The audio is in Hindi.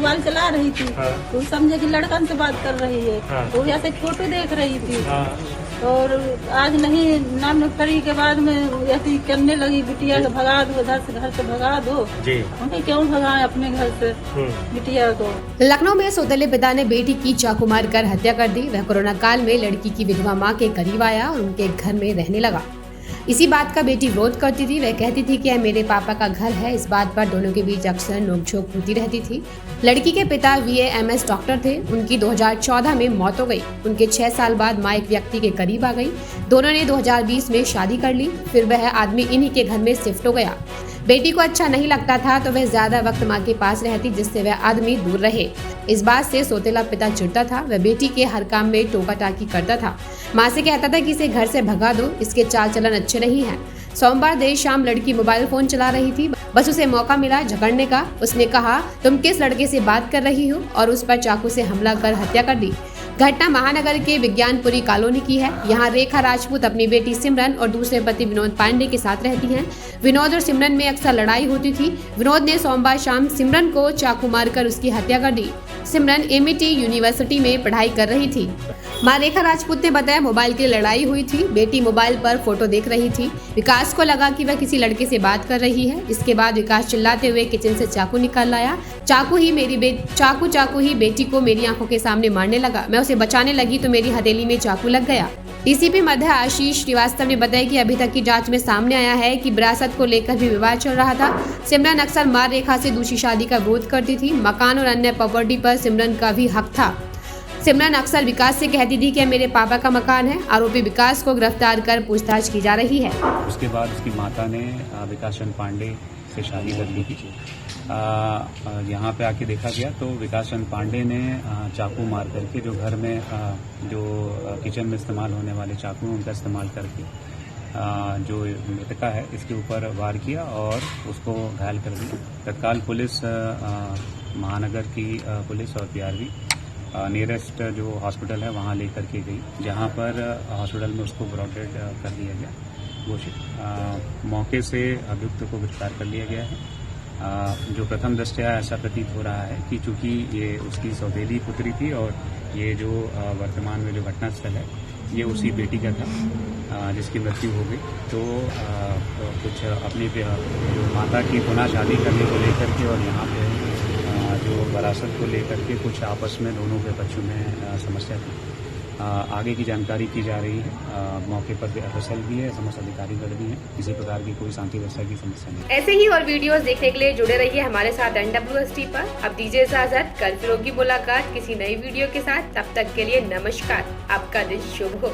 मोबाइल चला रही थी। हाँ। तो समझे कि लड़कन से बात कर रही है। हाँ। तो ऐसे फोटो देख रही थी। हाँ। और आज नहीं नाम नौकरी के बाद में ऐसी करने लगी, बिटिया को भगा दो, घर से भगा दो। जी। उनके क्यों भगाए अपने घर से बिटिया को। लखनऊ में सौतेले पिता ने बेटी की चाकू मारकर हत्या कर दी। वह कोरोना काल में लड़की की विधवा मां के करीब आया और उनके घर में रहने लगा। इसी बात का बेटी विरोध करती थी। वह कहती थी कि यह मेरे पापा का घर है। इस बात पर दोनों के बीच अक्सर नोकझोंक होती रहती थी। लड़की के पिता VAMS डॉक्टर थे। उनकी 2014 में मौत हो गई। उनके 6 साल बाद मां एक व्यक्ति के करीब आ गई। दोनों ने 2020 में शादी कर ली। फिर वह आदमी इन्हीं के घर में शिफ्ट हो गया। बेटी को अच्छा नहीं लगता था तो वह ज्यादा वक्त मां के पास रहती, जिससे वह आदमी दूर रहे। इस बात से सौतेला पिता चिढ़ता था। वह बेटी के हर काम में टोका टाकी करता था। मां से कहता था कि इसे घर से भगा दो, इसके चाल चलन अच्छे नहीं हैं। सोमवार देर शाम लड़की मोबाइल फोन चला रही थी। बस उसे मौका मिला झगड़ने का। उसने कहा, तुम किस लड़के से बात कर रही हो, और उस पर चाकू से हमला कर हत्या कर दी। घटना महानगर के विज्ञानपुरी कॉलोनी की है। यहाँ रेखा राजपूत अपनी बेटी सिमरन और दूसरे पति विनोद पांडे के साथ रहती हैं। विनोद और सिमरन में अक्सर लड़ाई होती थी। विनोद ने सोमवार शाम सिमरन को चाकू मारकर उसकी हत्या कर दी। सिमरन MIT यूनिवर्सिटी में पढ़ाई कर रही थी। मां रेखा राजपूत ने बताया, मोबाइल की लड़ाई हुई थी। बेटी मोबाइल पर फोटो देख रही थी। विकास को लगा कि वह किसी लड़के से बात कर रही है। इसके बाद विकास चिल्लाते हुए किचन से चाकू निकाल लाया। चाकू ही बेटी को मेरी आंखों के सामने मारने लगा। मैं उसे बचाने लगी तो मेरी हथेली में चाकू लग गया। DCP मध्य आशीष श्रीवास्तव ने बताया कि अभी तक की जांच में सामने आया है कि विरासत को लेकर भी विवाद चल रहा था। सिमरन अक्सर मां रेखा से दूसरी शादी का विरोध करती थी। मकान और अन्य प्रॉपर्टी पर सिमरन का भी हक था। सिमरन अक्सर विकास से कहती थी कि यह मेरे पापा का मकान है। आरोपी विकास को गिरफ्तार कर पूछताछ की जा रही है। उसके बाद उसकी माता ने विकास चंद पांडे से शादी कर ली थी। यहाँ पे आके देखा गया तो विकास चंद पांडे ने चाकू मार करके जो घर में जो किचन में इस्तेमाल होने वाले चाकू उनका इस्तेमाल करके जो मृतका है इसके ऊपर वार किया और उसको घायल कर दिया। तत्काल पुलिस महानगर की पुलिस और PRV नियरेस्ट जो हॉस्पिटल है वहाँ लेकर के गई, जहाँ पर हॉस्पिटल में उसको ब्रॉडेड कर दिया गया घोषित। मौके से अभियुक्त को गिरफ्तार कर लिया गया है। जो प्रथम दृष्टया ऐसा प्रतीत हो रहा है कि चूंकि ये उसकी सौतेली पुत्री थी और ये जो वर्तमान में जो घटनास्थल है ये उसी बेटी का था जिसकी मृत्यु हो गई। तो कुछ अपनी जो माता की पुनः शादी करने को लेकर के और यहाँ पे जो विरासत को लेकर के कुछ आपस में दोनों के पक्षों में समस्या थी। आगे की जानकारी की जा रही है। मौके पर FSL भी है, समस्त अधिकारीगण भी हैं। किसी प्रकार की कोई शांति व्यवस्था की समस्या नहीं। ऐसे ही और वीडियोस देखने के लिए जुड़े रहिए हमारे साथ NWST पर। अब दीजिए इजाजत, कल फिर होगी मुलाकात किसी नई वीडियो के साथ। तब तक के लिए नमस्कार, आपका दिन शुभ हो।